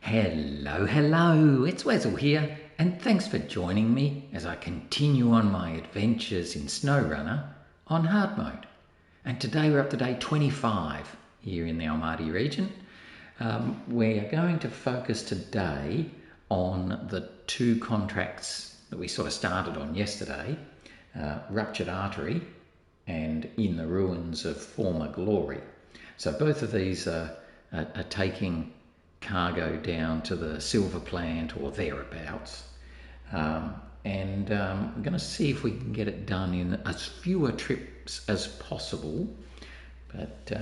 Hello, hello, it's Wessel here, and thanks for joining me as I continue on my adventures in SnowRunner on hard mode. And today we're up to day 25 here in the Almaty region. We are going to focus today on the two contracts that we sort of started on yesterday, Ruptured Artery and In the Ruins of Former Glory. So both of these are taking cargo down to the silver plant or thereabouts, and I'm going to see if we can get it done in as fewer trips as possible, but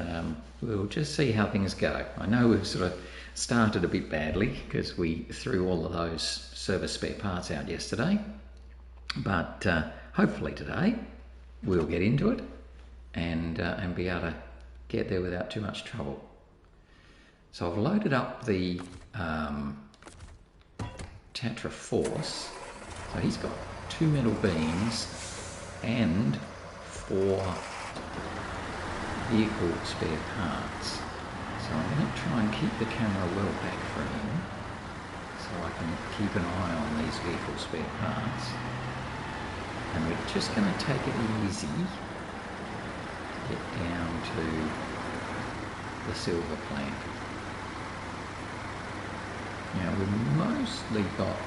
we'll just see how things go. I know we've sort of started a bit badly because we threw all of those service spare parts out yesterday, but hopefully today we'll get into it and be able to get there without too much trouble. So I've loaded up the Tatra Force. So he's got 2 metal beams and 4 vehicle spare parts. So I'm going to try and keep the camera well back from him so I can keep an eye on these vehicle spare parts. And we're just going to take it easy to get down to the silver plant. Now we've mostly got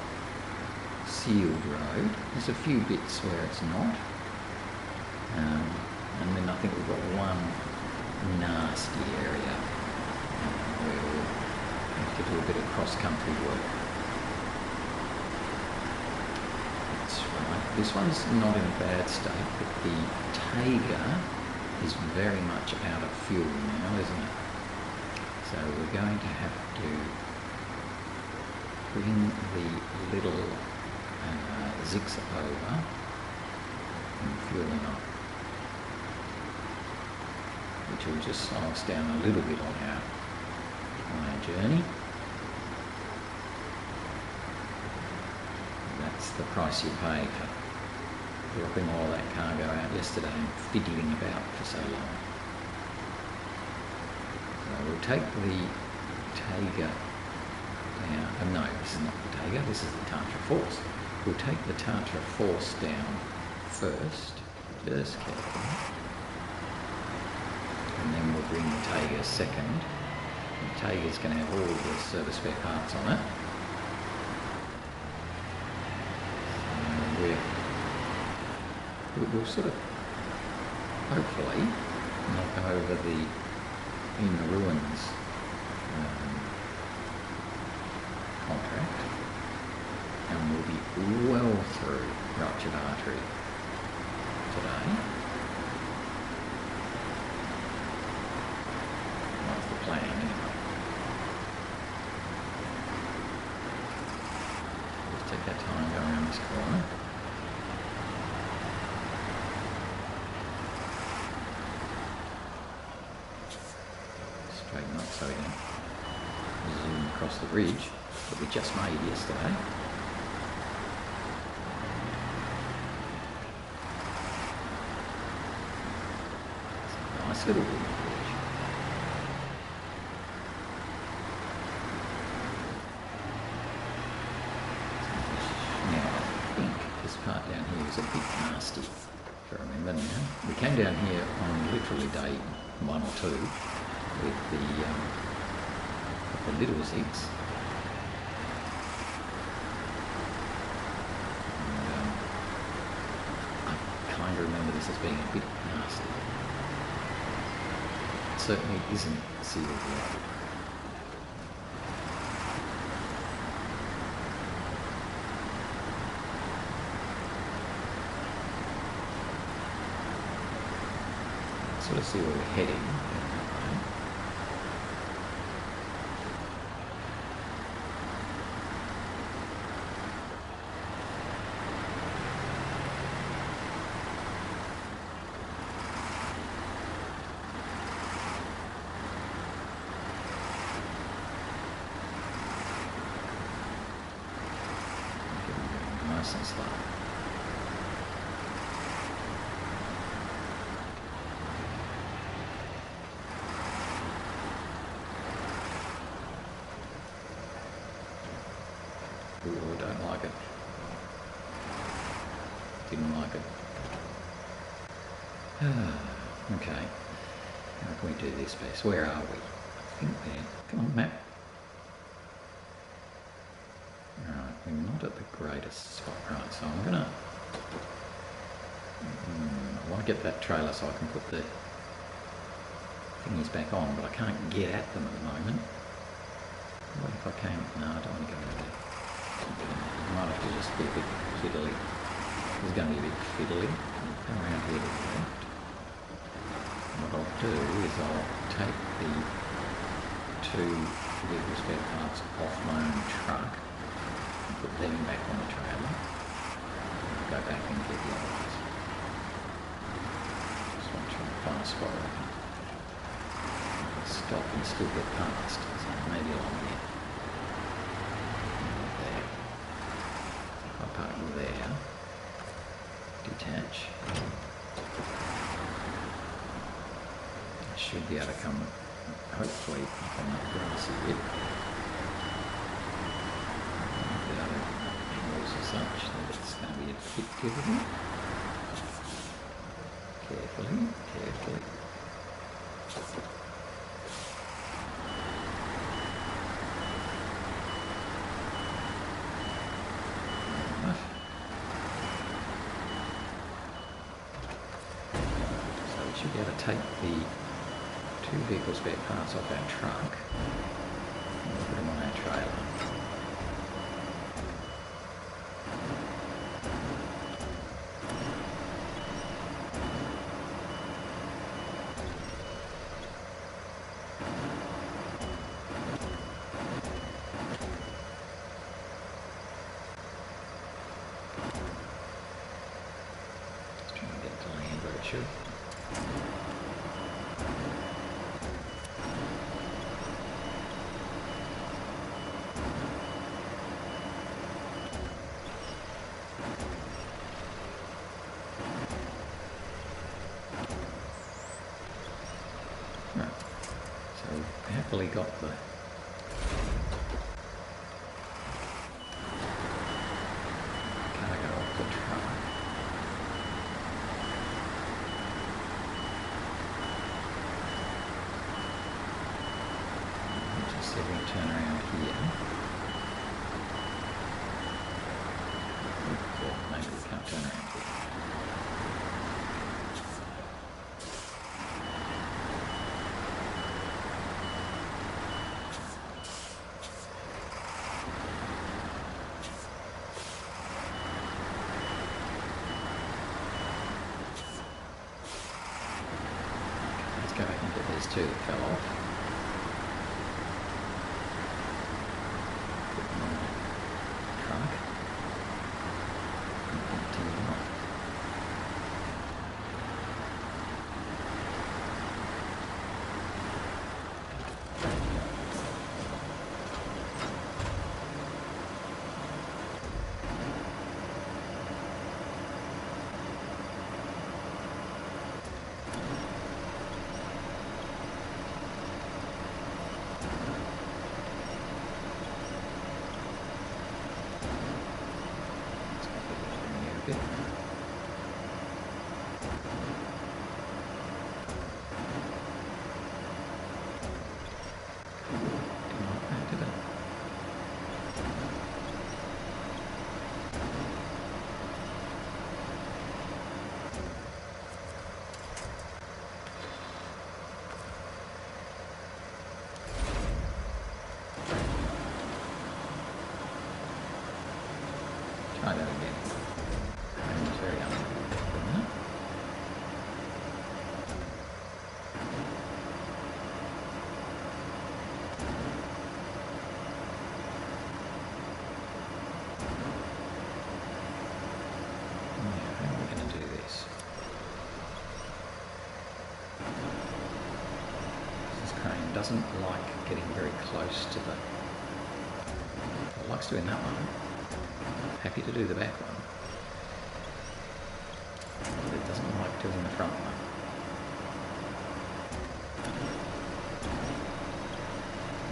sealed road. There's a few bits where it's not. And then I think we've got one nasty area where we'll have to do a bit of cross-country work. That's right. This one's not in a bad state, but the Tayga is very much out of fuel now, isn't it? So we're going to have to bring the little ZiKZ over and fuel him up, which will just slow us down a little bit on our journey. That's the price you pay for dropping all that cargo out yesterday and fiddling about for so long. So we'll take the Tayga down. No, this is not the Tayga, this is the Tatra Force. We'll take the Tatra Force down first, just carefully, and then we'll bring the Tayga second. The Tayga's going to have all the service spare parts on it. We'll sort of hopefully knock over the In the Ruins contract, and we'll be well through Ruptured Artery today. That's the plan anyway. Let's take our time going around this corner. Straighten up so we can zoom across the ridge that we just made yesterday. It's a nice little bridge. Now I think this part down here is a bit nasty, if I remember now. We came down here on literally day 1 or 2 with the little ZiKZ. I kind of remember this as being a bit nasty. It certainly isn't sealed road. Sort of see where we're heading. Nice and slow. Ooh, don't like it. Didn't like it. Okay. How can we do this best? Where are we? I think there. Come on, map. Alright, we're not at the greatest spot. Right, so I'm gonna... I want to get that trailer so I can put the thingies back on, but I can't get at them at the moment. What if I came... No, I don't want to go over there. I might have to just be a bit fiddly. This is going to be a bit fiddly. Come around here to the left. What I'll do is I'll take the 2 vehicle spare parts off my own truck and put them back on the trailer. Go back and get the other ones. Just want to try and find a spot where I can stop and still get past. So maybe along here. There. If I park there, detach. I should be able to come, hopefully, up on that grassy bit. The other angles are such that it's going to be a bit difficult. Carefully, carefully. So we should be able to take the 2 vehicle spare parts off our truck and put them on our trailer. Just trying to get it to land where it should. Happily got the cargo off the truck. Just see if we can turn around here. Or maybe we can't turn around here. Go back and get these 2 that fell off. Put them on the truck. And continue on. Try that again. I'm very unhappy with that. Yeah, how are we going to do this? This crane doesn't like getting very close to the... It likes doing that one. Happy to do the back one, but it doesn't like doing the front one.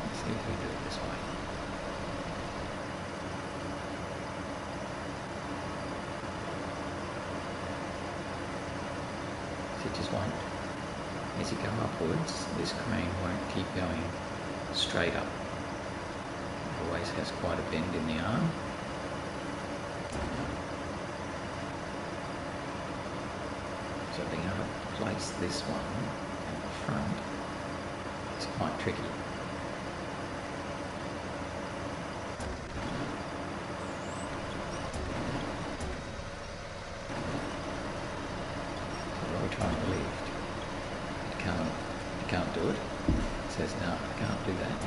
Let's see if we do it this way. just won't. As you go upwards, this crane won't keep going straight up. It always has quite a bend in the arm. So being able to place this one at the front is quite tricky. Trying to lift. It can't do it. It says no, I can't do that.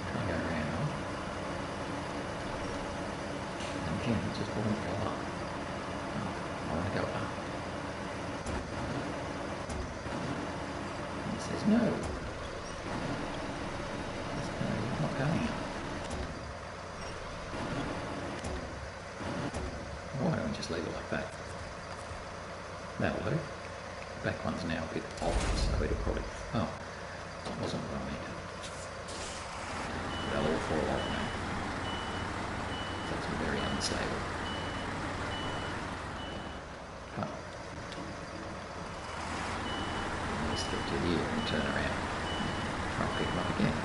Try and go around. And again, it just won't go up. Oh, I want to go up. And it says no. It says, no, you're not going up. Why don't we just leave it like that? That'll do. The back one's now a bit off, so it'll probably... Oh, that wasn't what I meant. They'll all fall off now. That's very unstable. Oh. Let's get to here and turn around. Try and pick them up again.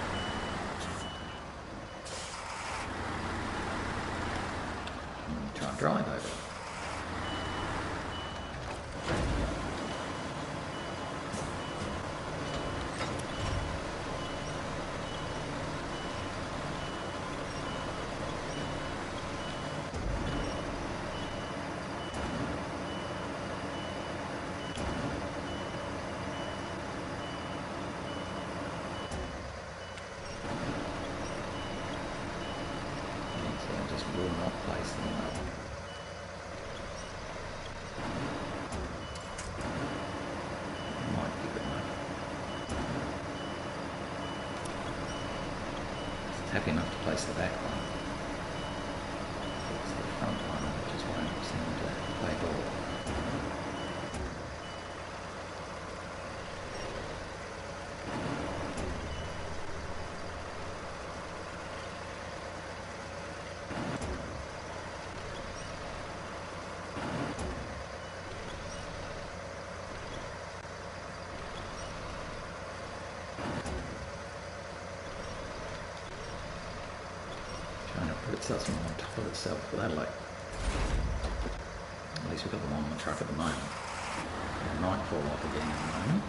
Try and drive over it. Will not place them up. Might give it enough. It's happy enough to place the back one. It's the front one that just won't seem to play ball. Put itself on top of itself, but that'll like, at least we've got them on the truck at the moment. It might fall off again in a moment.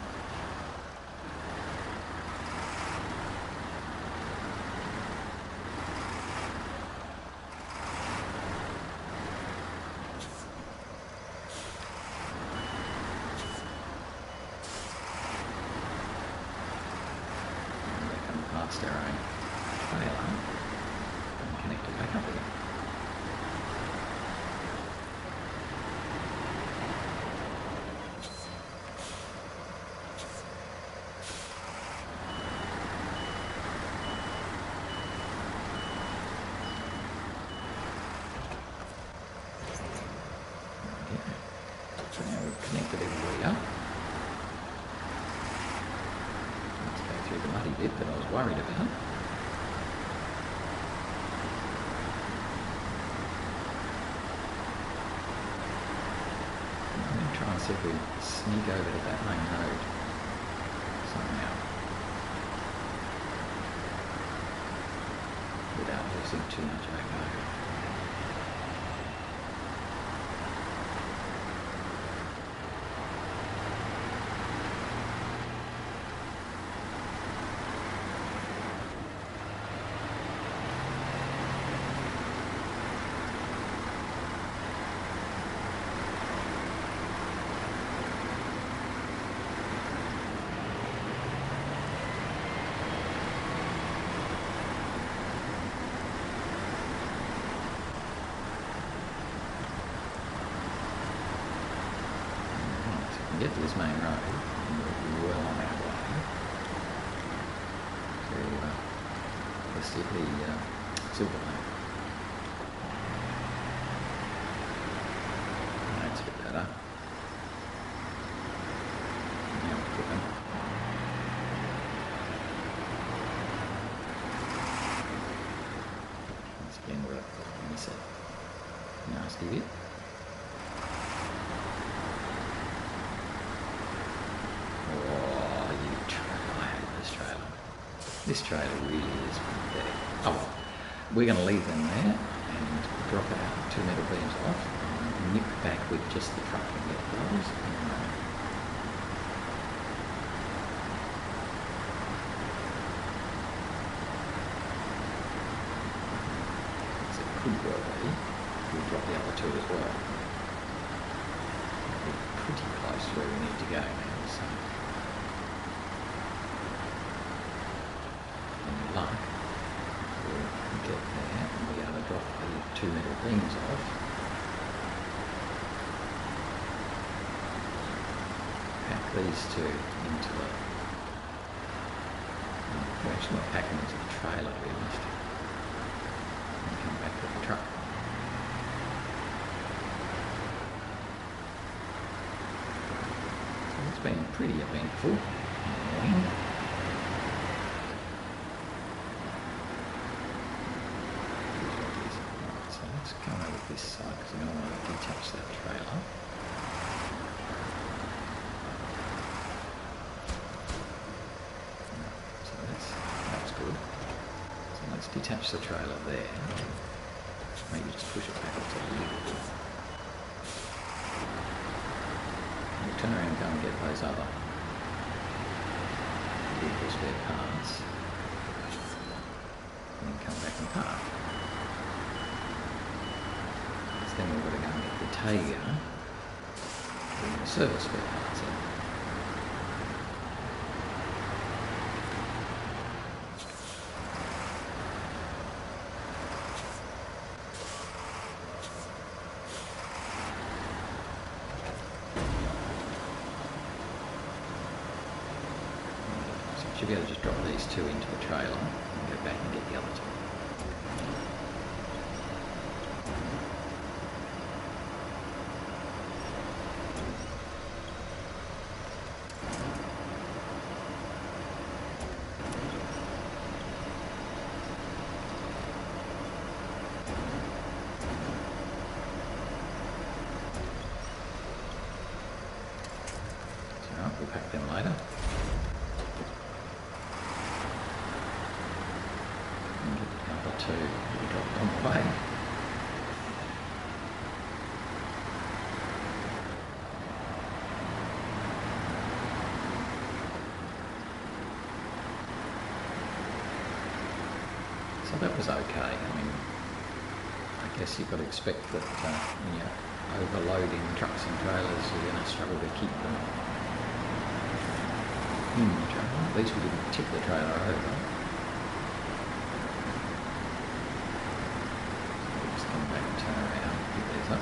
And they come past our own trailer. Connect it back up again. Okay. So now we've connected everybody up. Let's go through the muddy bit that I was worried about. Try and see if we sneak over to that main road somehow without losing too much back over. Get to this main road and we're well on our way to the Silver Quarry. That's a bit better. Now we're cooking. Once again we're at the nasty bit. This trailer really is pathetic. Oh, well, we're going to leave them there and drop out 2 metal beams off and nip back with just the truck and get those. So it could well be we'll drop the other 2 as well. We're pretty close to where we need to go now, so any luck we'll get there and be able to drop the 2 metal beams off. Pack these 2 into the... we're actually not packing into the trailer, to be honest. And come back with the truck. So it's been pretty eventful morning. So let's come over this side because I don't want to detach that trailer. So that's good. So let's detach the trailer there. Maybe just push it back up to a little. We'll turn around and go and get those other vehicle spare parts. And then come back and park. Because then we've got to go and get the Tayga and the service spare parts in. Should be able to just drop these 2 into the trailer and go back and get the other 2. So we'll pack them later. To drop on the way. So that was okay. I mean, I guess you've got to expect that when you're overloading trucks and trailers, you're going to struggle to keep them in the trailer. At least we didn't tip the trailer over. Turn around, pick these up.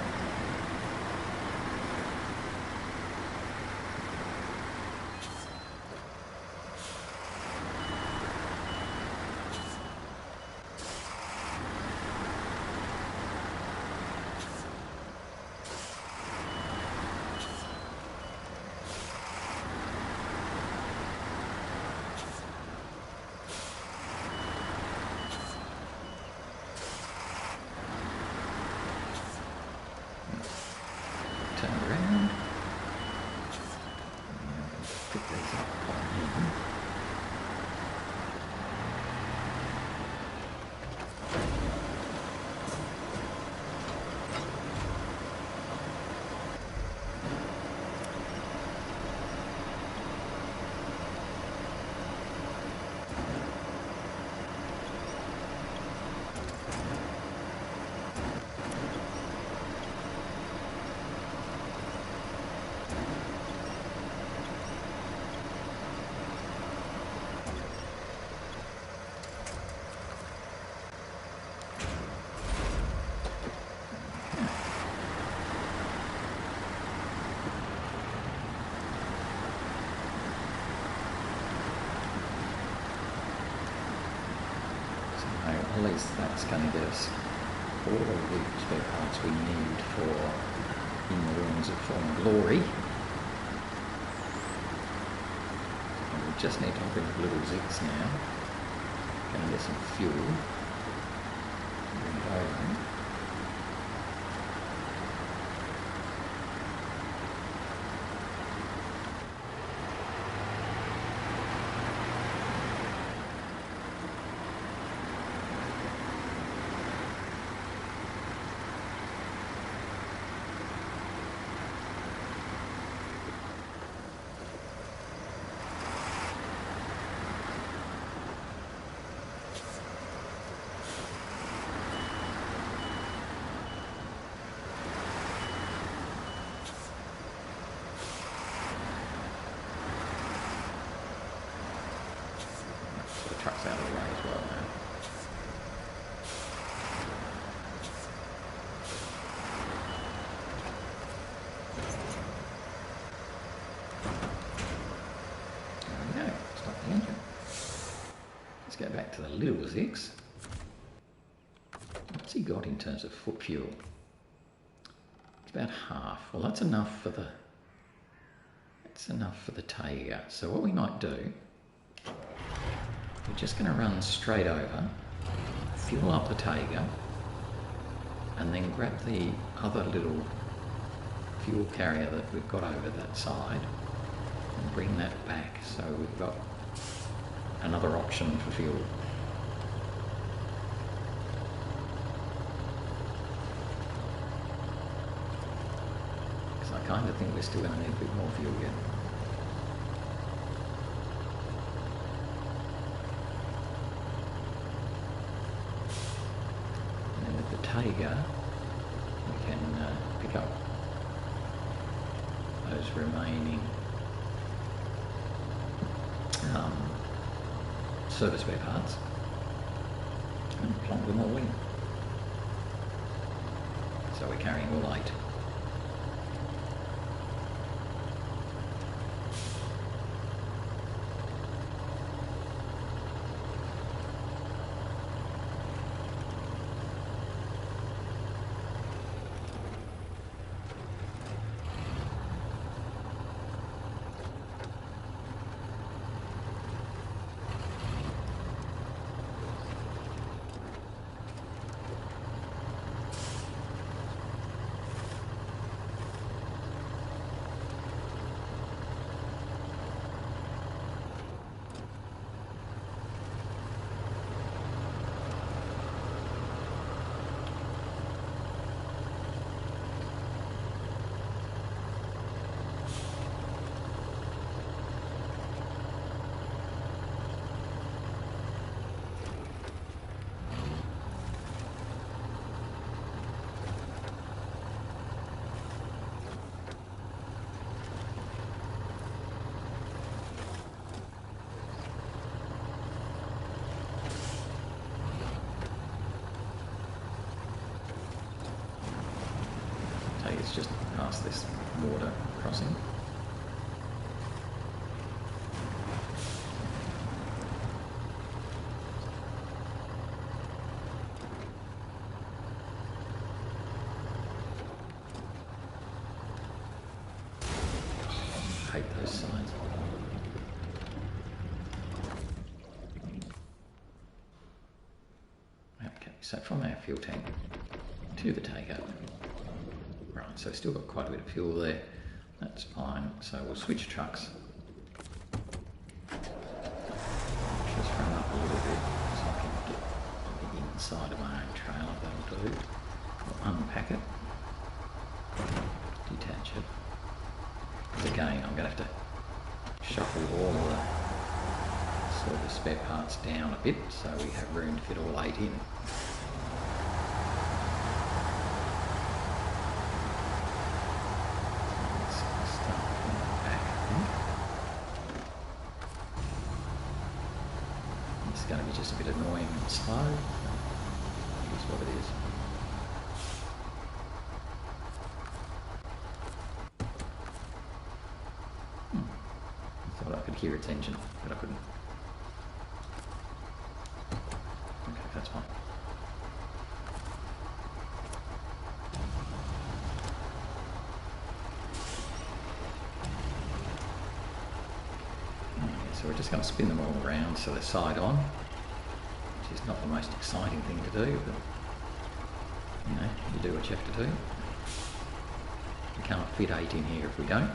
Turn around. Pick these up on here. At least that's going to get us all of the spare parts we need for In the Realms of Fallen Glory. And we just need to open up little ZiKZ now. Going to get some fuel. Bring it over. truck's out of the way as well now. There we go, stop the engine. Let's go back to the little ZiKZ. What's he got in terms of foot fuel? It's about half. Well, that's enough for the Tayga. So what we might do, we're just going to run straight over, fuel up the Tayga, and then grab the other little fuel carrier that we've got over that side and bring that back so we've got another option for fuel. Because I kind of think we're still going to need a bit more fuel yet. And then with the Tayga, we can pick up those remaining service spare parts and plonk them all in. So we're carrying all 8. It's just past this water crossing. I hate those signs. Okay, so from our fuel tank to the Tayga. Right, so still got quite a bit of fuel there. That's fine. So we'll switch trucks. Just run up a little bit so I can get on the inside of my own trailer. That'll do. We'll unpack it, detach it. Because again, I'm going to have to shuffle all the sort of spare parts down a bit so we have room to fit all 8 in. It's going to be just a bit annoying and slow. That's what it is. I thought I could hear its engine, but I couldn't. Okay, that's fine. So we're just going to spin them all around so they're side on, which is not the most exciting thing to do, but you know, you do what you have to do. We can't fit 8 in here if we don't.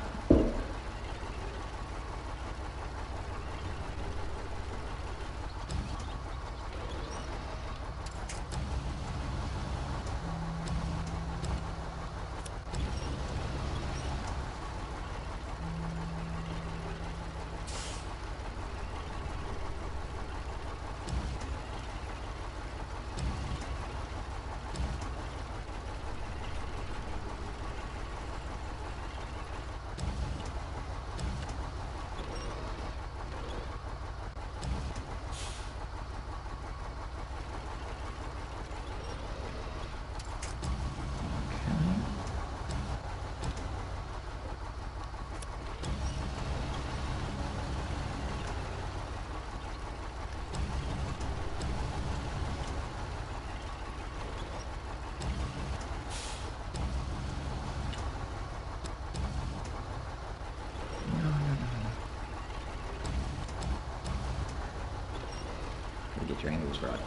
Gotta get your angles right.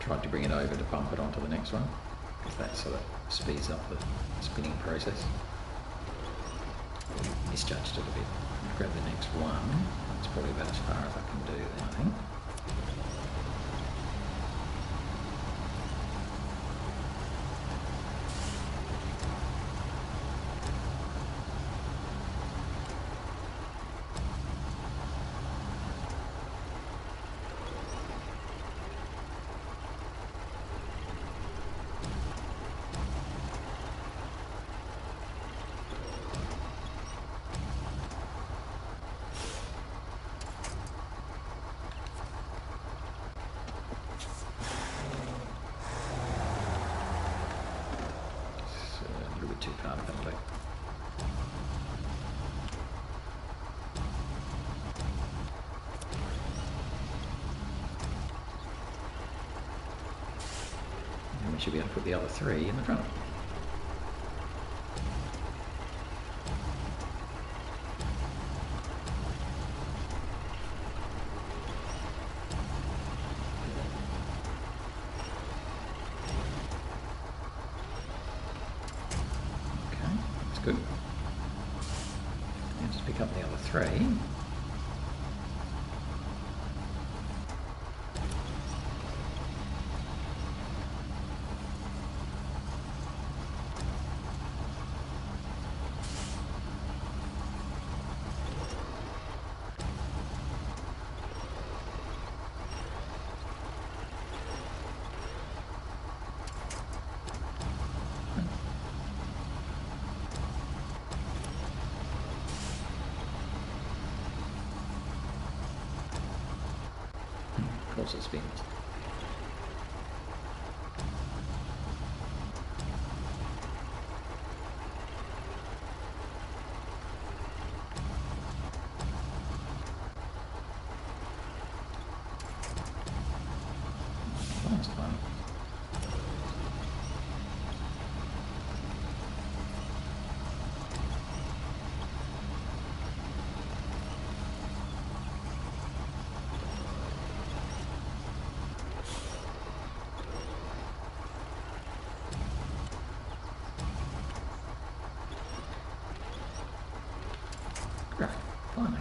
Tried to bring it over to bump it onto the next one, because that sort of speeds up the spinning process. Misjudged it a bit. Grab the next one. That's probably about as far as I can do then, I think. Too far, probably. And we should be able to put the other three in the front. Good. And just pick up the other three. Of course it spins. Last one. Right, finally.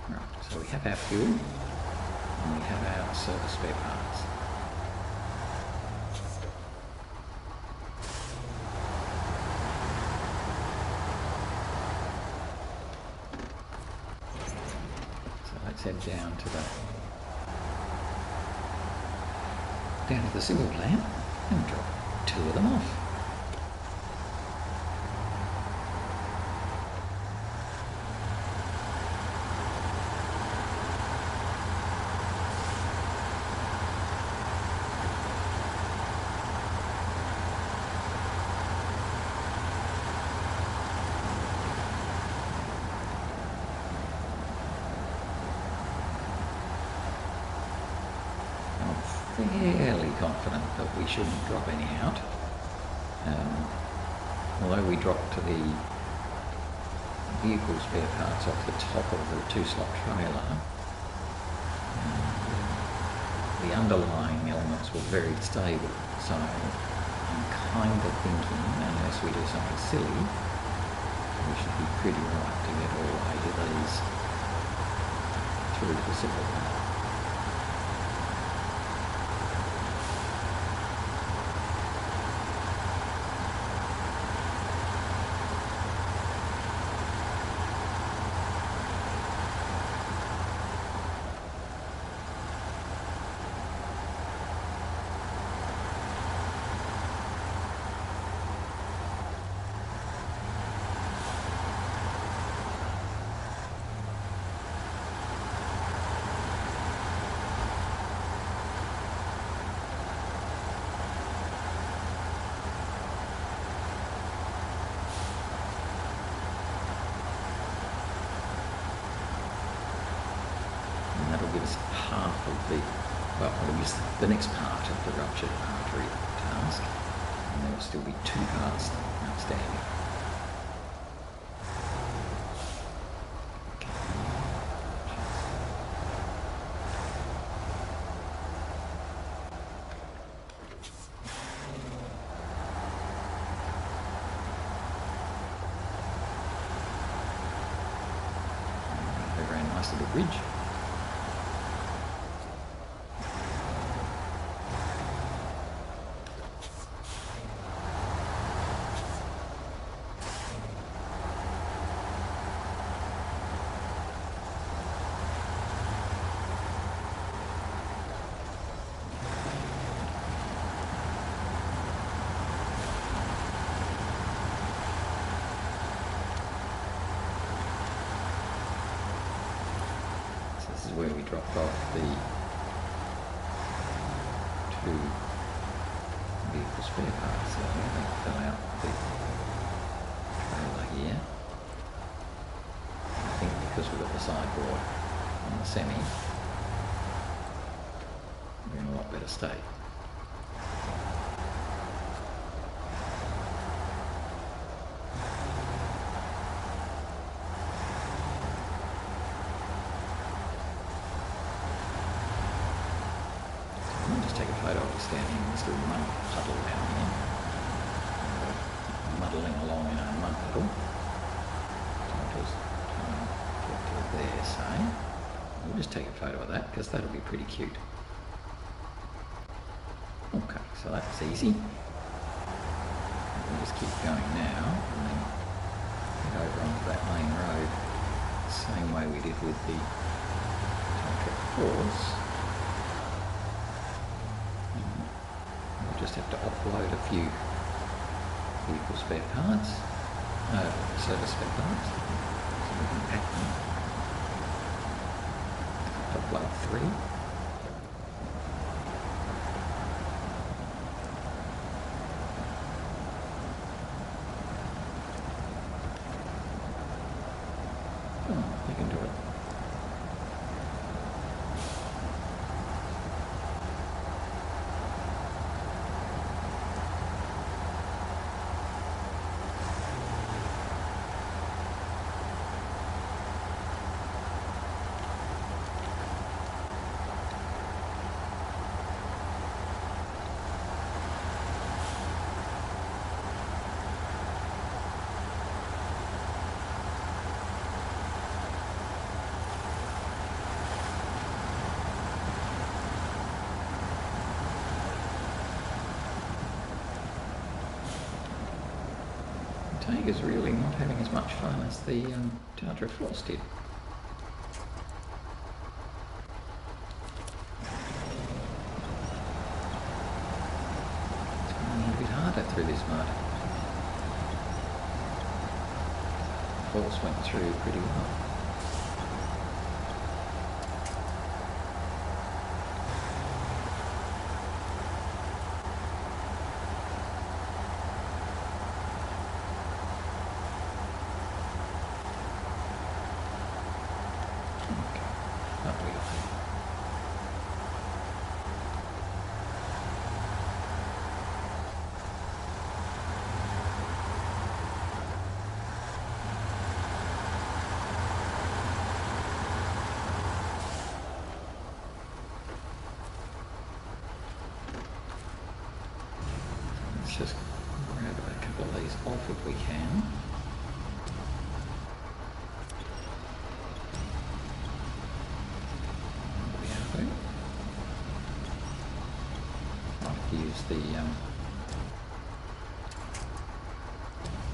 Right, so we have our fuel and we have our service spare parts. Let's head down to the Silver plant and drop two of them off. Fairly confident that we shouldn't drop any out. Although we dropped the vehicle spare parts off the top of the two-slot trailer, the underlying elements were very stable. So I'm kind of thinking, unless we do something silly, we should be pretty right to get all 8 of these through the Silver plant. was half of the, well, it was the next part of the Ruptured Artery task, and there will still be 2 parts outstanding. Over a nice little ridge. This is where we dropped off the 2 vehicle spare parts there. They fill out the trailer here. I think because we've got the sideboard on the semi, we're in a lot better state. Take a photo of standing in this little mud puddle down here. Muddling along in our mud puddle. So I'll just get to it there, say. We'll just take a photo of that because that'll be pretty cute. Okay, so that's easy. We'll just keep going now and then get over onto that main road. Same way we did with the Tatra Force. Just have to offload a few vehicle spare parts, service spare parts, so we can pack them. Offload 3. Oh, you can do it. Tayga's really not having as much fun as the Tatra Force did. It's going a bit harder through this mud. Force went through pretty well. Let's just grab a couple of these off if we can. I'll have to use the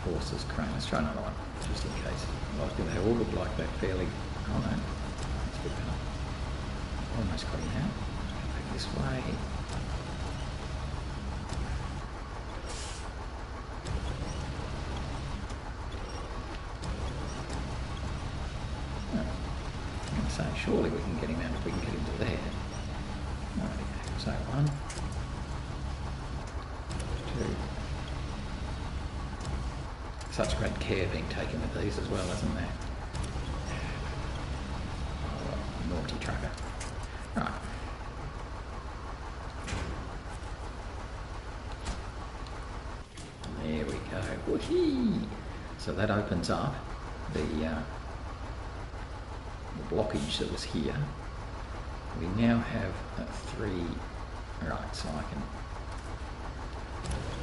Force's crane. Let's try another one, just in case. Otherwise, they all look like they're fairly... Oh no, that's a bit better. Almost got him out. Back this way. So surely we can get him out if we can get him to there. Right, so 1, 2. Such great care being taken with these as well, isn't there? Oh, naughty trucker. Right. There we go. Whee! So that opens up the blockage that was here. We now have 3. Right, so I can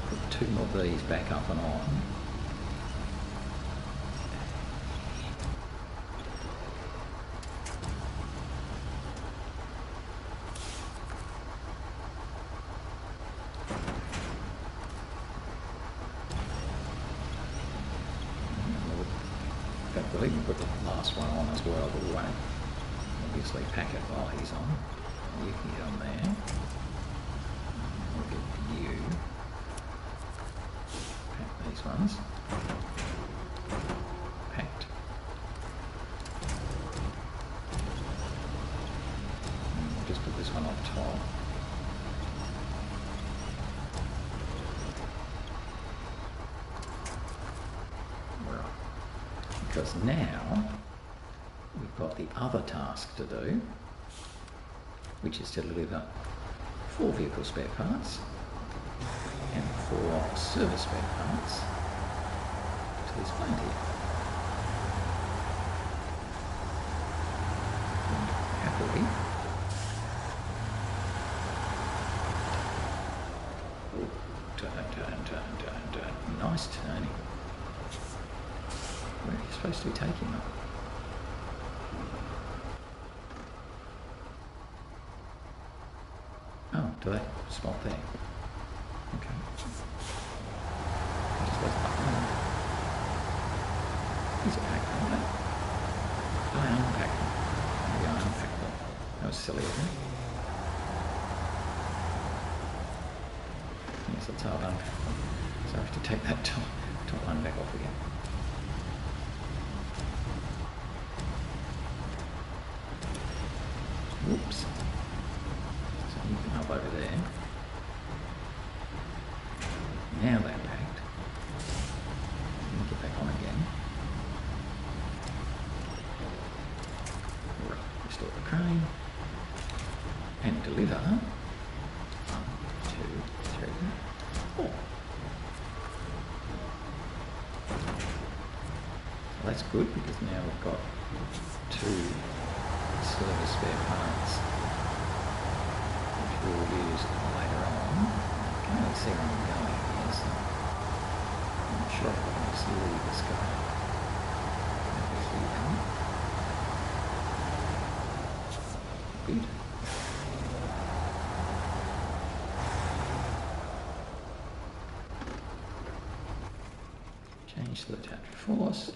put 2 more of these back up and on. We'll even put the last one on as well, but we won't obviously pack it while he's on. You can get on there. We'll get you. Pack these ones. Packed. And we'll just put this one on top. Because now we've got the other task to do, which is to deliver 4 vehicle spare parts and 4 service spare parts to this plant here. And happily, turn. Nice turning. Where are you supposed to be taking them? Oh, to that spot there. Okay. I just wasn't up there. These are packed, aren't they? I unpacked them. Maybe I unpacked them. That was silly, isn't it? Yes, that's how I've unpacked them. So I have to take that top one back off again. Whoops. So you can hop over there. Now they're packed. Get back on again. Right, restore the crane. And deliver. 1, 2, 3, 4. So that's good because now we've got 2 service spare parts, which we'll use later on. I can't really see where I'm going here, so I'm not sure if I can actually leave this guy. Good. Change to the Tatra Force.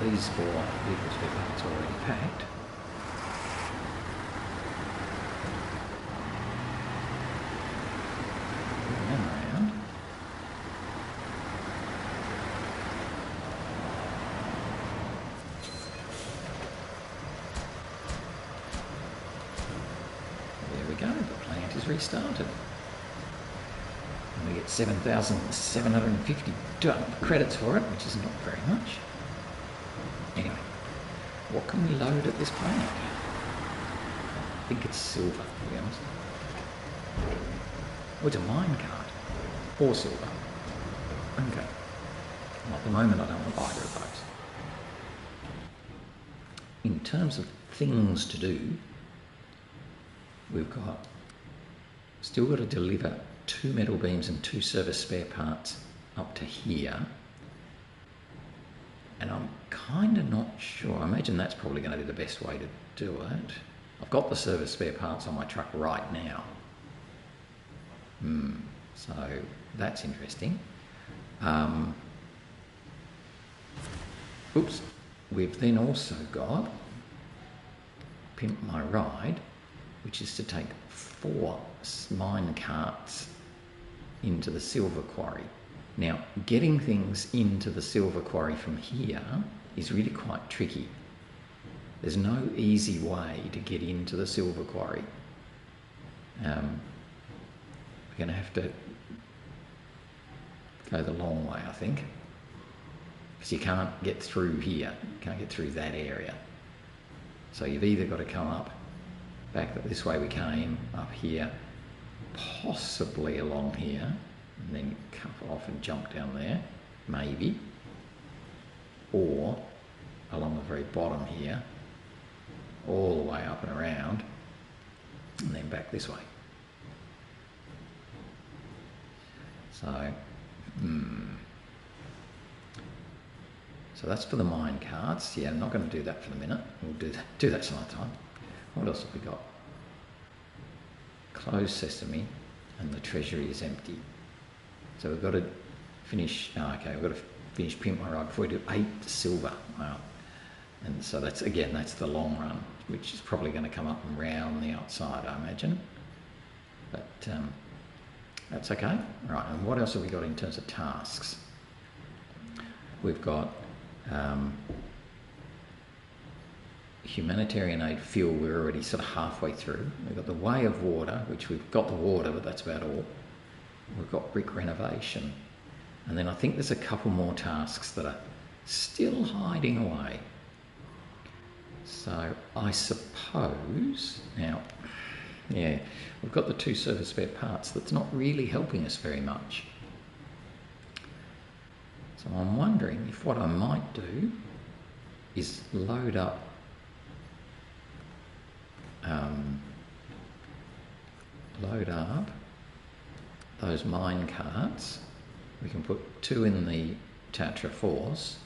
These 4 vehicle spare parts are already packed. Bring them around. There we go, the plant is restarted. And we get 7,750 credits for it, which is not very much. Anyway, what can we load at this plant? I think it's silver, to be honest. Oh, it's a mine cart. Or silver. Okay. Well, at the moment I don't want either of those. In terms of things to do, we've still got to deliver 2 metal beams and 2 service spare parts up to here. And I'm kind of not sure. I imagine that's probably going to be the best way to do it. I've got the service spare parts on my truck right now. So that's interesting. Oops. We've then also got Pimp My Ride, which is to take 4 mine carts into the Silver Quarry. Now, getting things into the Silver Quarry from here is really quite tricky. There's no easy way to get into the Silver Quarry. We're going to have to go the long way, I think. because you can't get through here, you can't get through that area. So you've either got to come up back this way we came, up here, possibly along here, and then cut off and jump down there, maybe, or along the very bottom here, all the way up and around, and then back this way. So, so that's for the mine carts. Yeah, I'm not going to do that for the minute. We'll do that some other time. What else have we got? Closed sesame, and the treasury is empty. So we've got to finish. Oh, okay, we've got to finish Pimp My Ride before we do 8 silver. Wow. And so that's the long run, which is probably going to come up and round the outside, I imagine. But that's okay. Right, and what else have we got in terms of tasks? We've got humanitarian aid fuel. We're already sort of halfway through. We've got the way of water, which we've got the water, but that's about all. We've got brick renovation. And then I think there's a couple more tasks that are still hiding away. So I suppose, now, yeah, we've got the 2 service spare parts. That's not really helping us very much. So I'm wondering if what I might do is load up those mine carts. We can put 2 in the Tatra Force,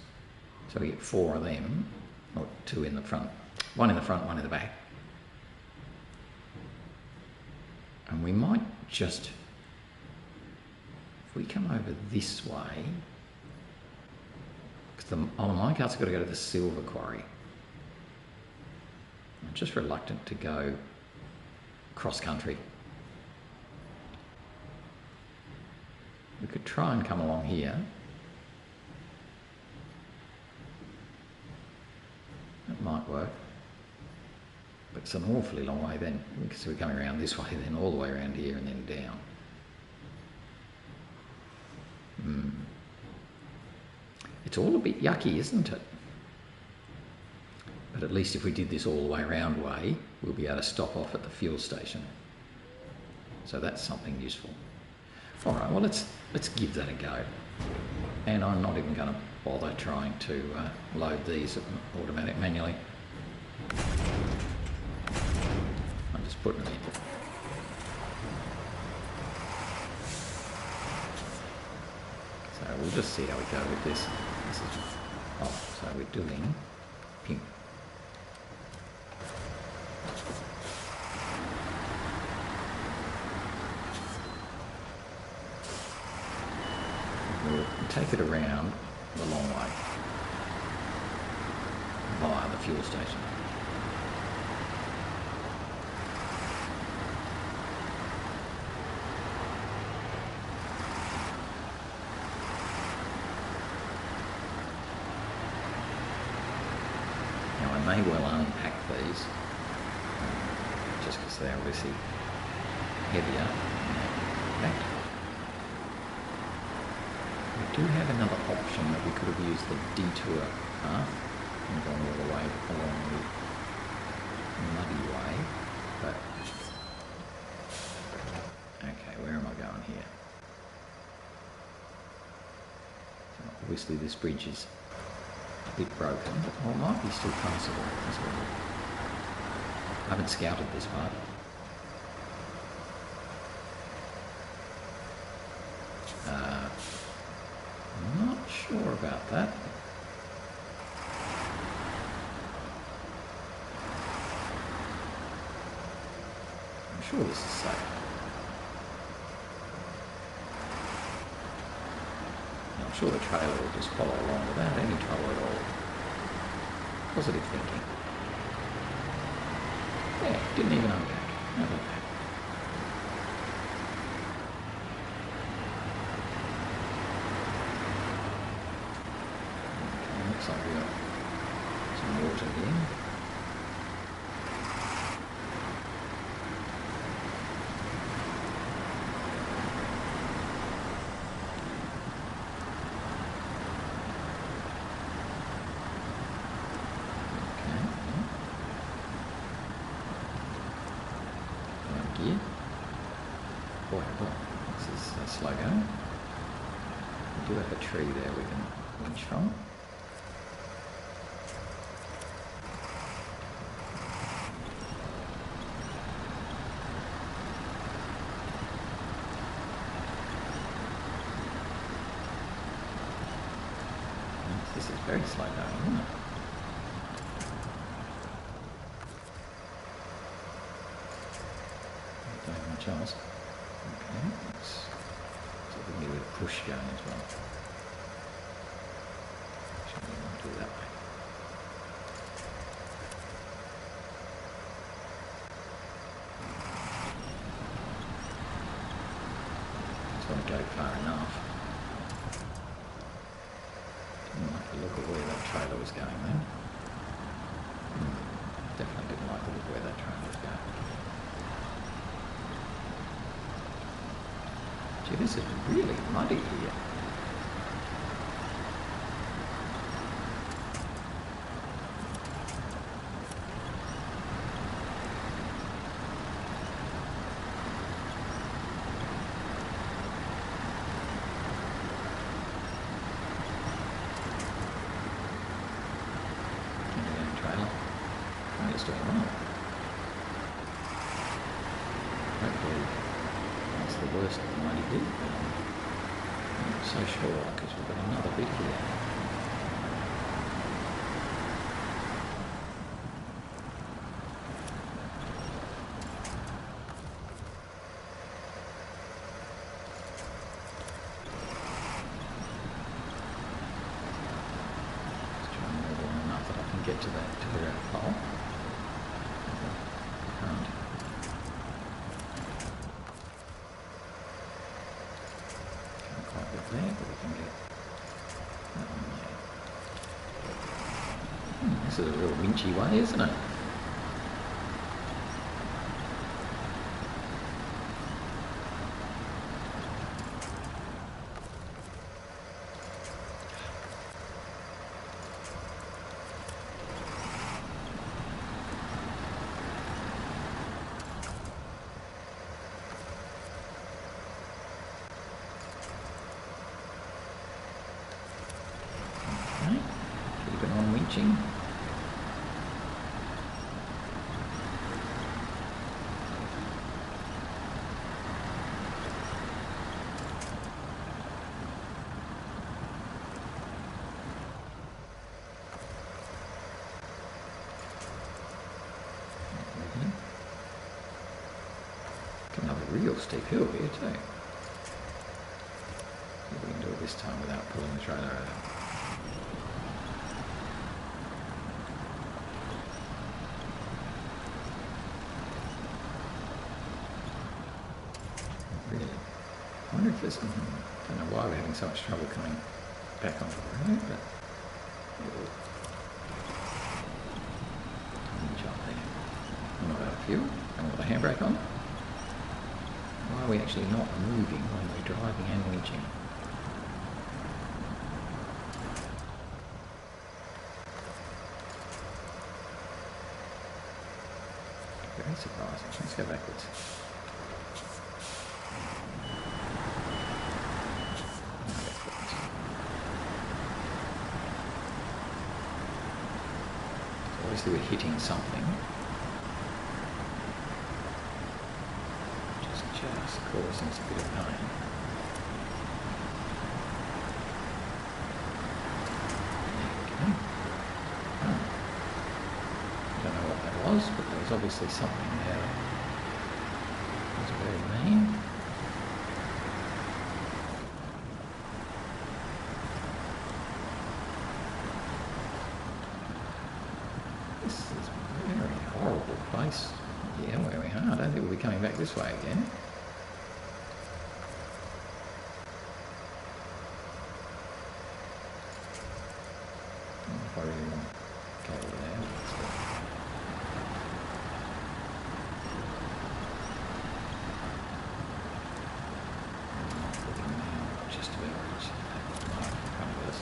so we get 4 of them, or 2 in the front, 1 in the front, 1 in the back. And we might just, if we come over this way, because the mine carts have got to go to the Silver Quarry. I'm just reluctant to go cross country. We could try and come along here. That might work. But it's an awfully long way then, because we're coming around this way, then all the way around here and then down. It's all a bit yucky, isn't it? But at least if we did this all the way around way, we'll be able to stop off at the fuel station. So that's something useful. All right, well, let's give that a go. And I'm not even going to bother trying to load these automatic manually. I'm just putting them in. So we'll just see how we go with this. So we're doing pink. We'll take it around the long way via the fuel station. Now I may well unpack these just because they're obviously heavier. In fact, we do have another option that we could have used the detour path and gone all the way along the muddy way, but okay, where am I going here? So obviously this bridge is a bit broken, but it might be still passable as well. I haven't scouted this part. I'm not sure about that. I'm sure this is safe. I'm sure the trailer will just follow along without any trouble at all. Positive thinking. Yeah, didn't even unpack. How about that? Okay, looks like we've got some water here. We do have a tree there we can winch from. This is very slow going, isn't it? Don't have much else. Okay, let's see if we can get a bit of push going as well. Actually, we won't do it that way. Just want to go far enough. Didn't like the look of where that trailer was going then. Definitely didn't like the look of where that trailer was going. Gee, this is really muddy here. It's doing well. Hopefully that's the worst of the mighty bit, but I'm not so sure because we've got another bit here. Just try and move on enough that I can get to that pole. There, but we can get that one there. This is a real winchy way, isn't it? Keeping on winching. Coming up a real steep hill here too. See if we can do it this time without pulling the trailer out. Really. I wonder if there's, I don't know why we're having so much trouble coming back onto the road, but jump there. I'm not out of fuel. And with the handbrake on. Why are we actually not moving when we're driving and winching? Very surprising. Let's go backwards. So obviously we're hitting something. Just causing us a bit of pain. Okay. Oh. Don't know what that was, but there was obviously something there that was very mean. This is a very horrible place. Yeah, where we are. I don't think we'll be coming back this way again. If I really want to go over there, let's go. Looking now, just about reach that mark in front of us.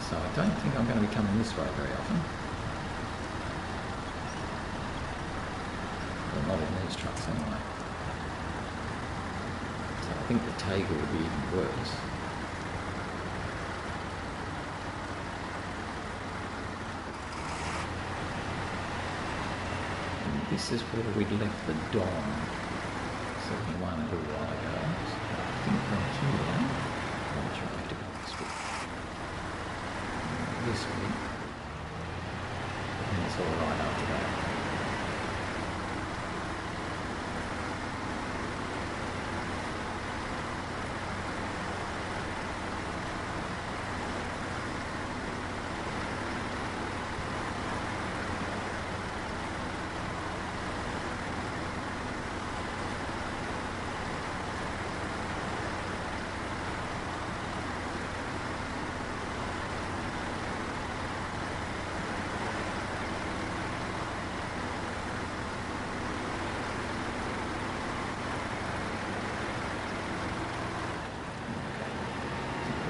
So I don't think I'm going to be coming this way very often. Well, not in these trucks anyway. So I think the Tayga would be even worse. And this is where we'd left the Dom 71 a little while ago. So I think from here, I'm sure I have to go this way. This way. And it's all right after that.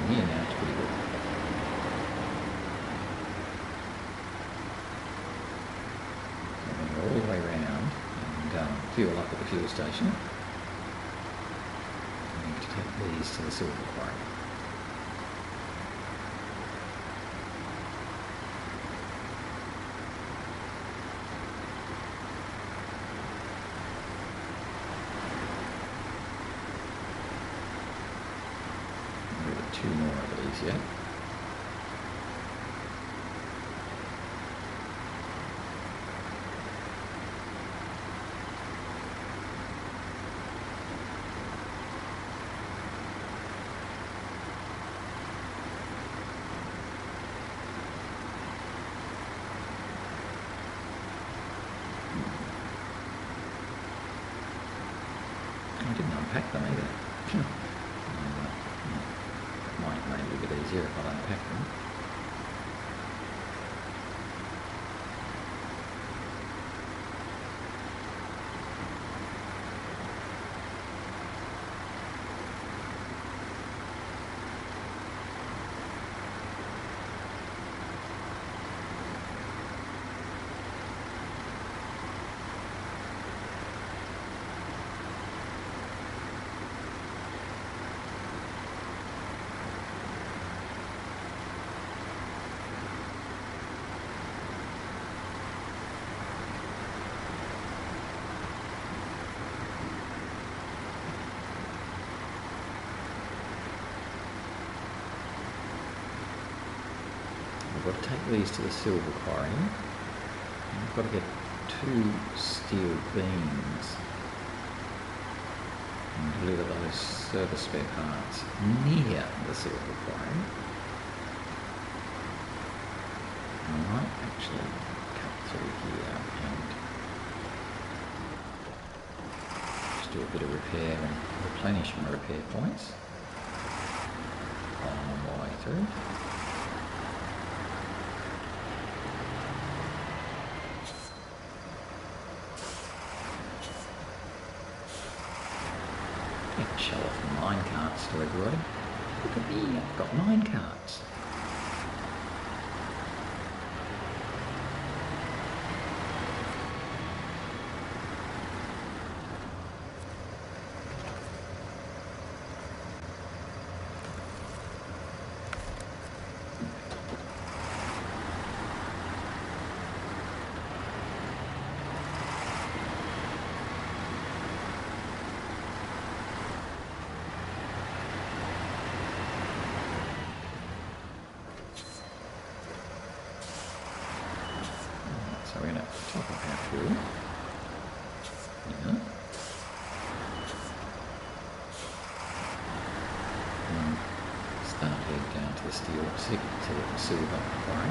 Here now, it's pretty good. So I'm going to go all the way around and fuel up at the fuel station. I'm going to take these to the Silver Quarry. Two more of these yet. I didn't unpack them either. Might make it a bit easier if I unpack them. I've got to take these to the Silver Quarry. I've got to get 2 steel beams and deliver those service spare parts near the Silver Quarry. I might actually cut through here and just do a bit of repair and replenish my repair points on my way through. Show off the mine carts to everybody. Look at me, I've got mine carts. So we're going to top up our fuel. Yeah. And start heading down to the Silver Quarry.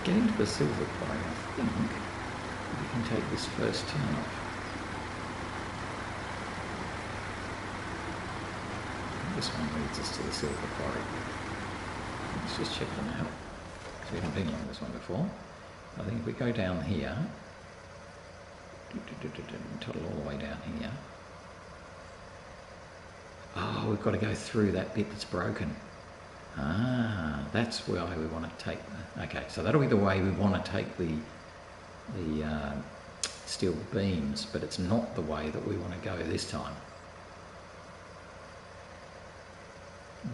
Getting to the Silver Quarry, I think we can take this first turn off. This one leads us to the Silver Quarry. Let's just check them out. We haven't been along this one before. I think if we go down here, toddle all the way down here. Oh, we've got to go through that bit that's broken. Ah, that's why we want to take the... Okay, so that'll be the way we want to take the steel beams, but it's not the way that we want to go this time.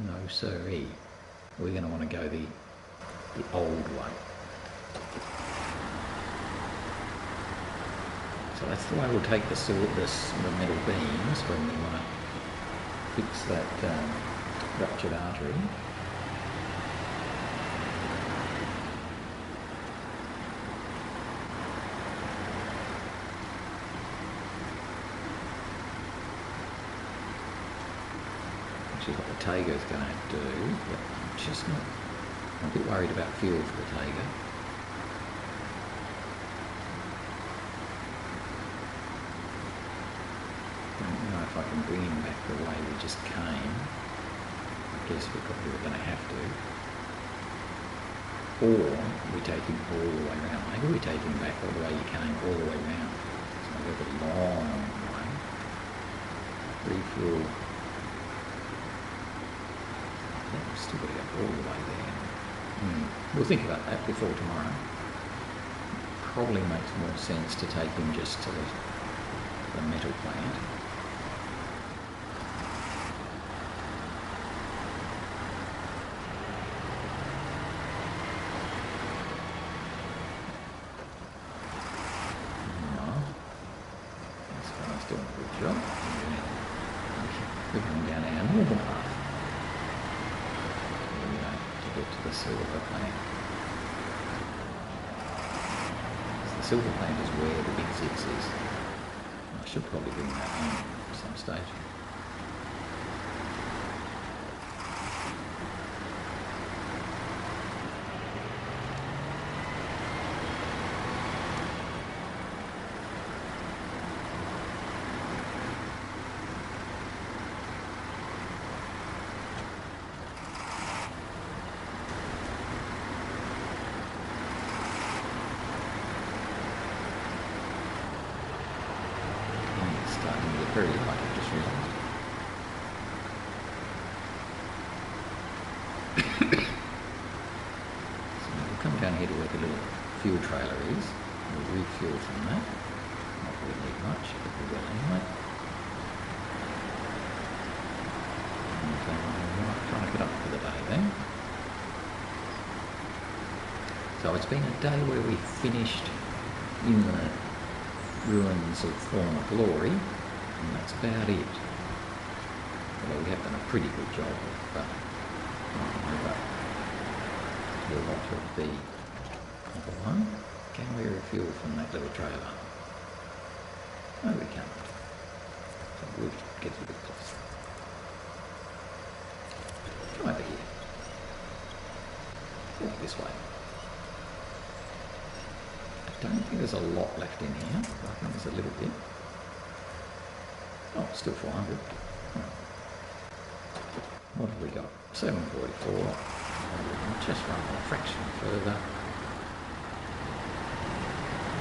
No siree. We're going to want to go the old way. So that's the way we'll take the metal beams when we want to fix that ruptured artery. Which is what the Tayga is going to do, but I'm just not... I'm a bit worried about fuel for the Tayga. Don't know if I can bring him back the way we just came. I guess we probably were going to have to. Or we take him all the way around. Maybe we take him back all the way he came, all the way around. So I'll go the long way. Refuel. We've still got to go all the way there. We'll think about that before tomorrow. Probably makes more sense to take him just to the metal plant. No. This guy's doing a good job. We're going down our normal path. To the silver plant. The silver plant is where the big ZiKZ is. I should probably bring that home at some stage. Very light, I just realised. So we'll come down here to where the little fuel trailer is. We'll refuel from that. Not really much, but we will anyway. And we'll try to get up for the day then. So it's been a day where we finished in the ruins of former glory. And that's about it. Although we have done a pretty good job of to a lot of the other one. Can we refuel from that little trailer? No, we can't. So we'll get a bit closer. Come over here. Walk this way. I don't think there's a lot left in here. I think there's a little bit. Oh, still 400. What have we got? 744. We'll just run a fraction further.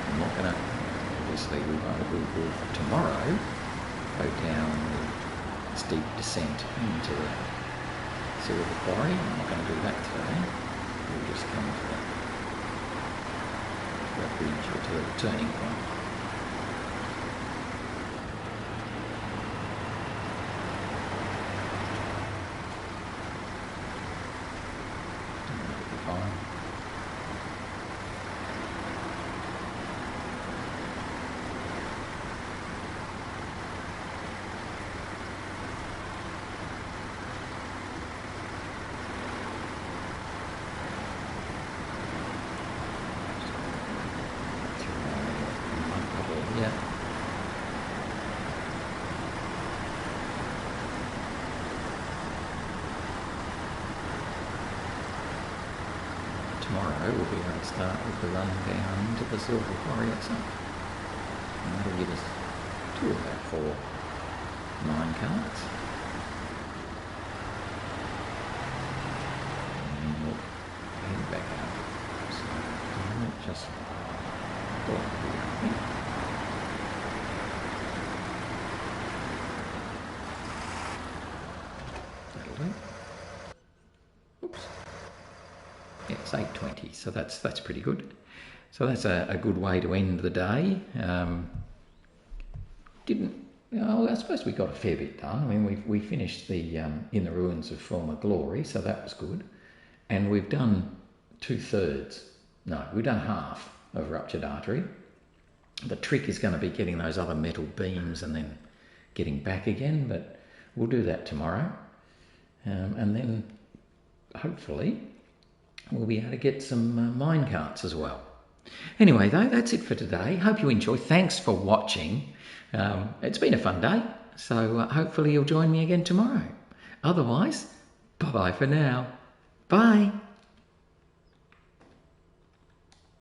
I'm not going to, obviously, we will tomorrow go down the steep descent into the Silver Quarry. I'm not going to do that today. We'll just come to that bridge or to the turning point. Yeah. Tomorrow we'll be able to start with the run down into the Silver Quarry itself. And that'll give us 2 of our 4 mine carts. And we'll head back up. So I might just block the opening. That'll do. Oops. Yeah, it's 8:20, so that's pretty good. So that's a good way to end the day. I suppose we got a fair bit done. I mean, we finished the In the Ruins of Former Glory, so that was good. And we've done 2/3. No, we've done half of Ruptured Artery. The trick is going to be getting those other metal beams and then getting back again, but we'll do that tomorrow. And then hopefully we'll be able to get some mine carts as well. Anyway, though, that's it for today. Hope you enjoy. Thanks for watching. It's been a fun day, so hopefully you'll join me again tomorrow. Otherwise, bye-bye for now. Bye.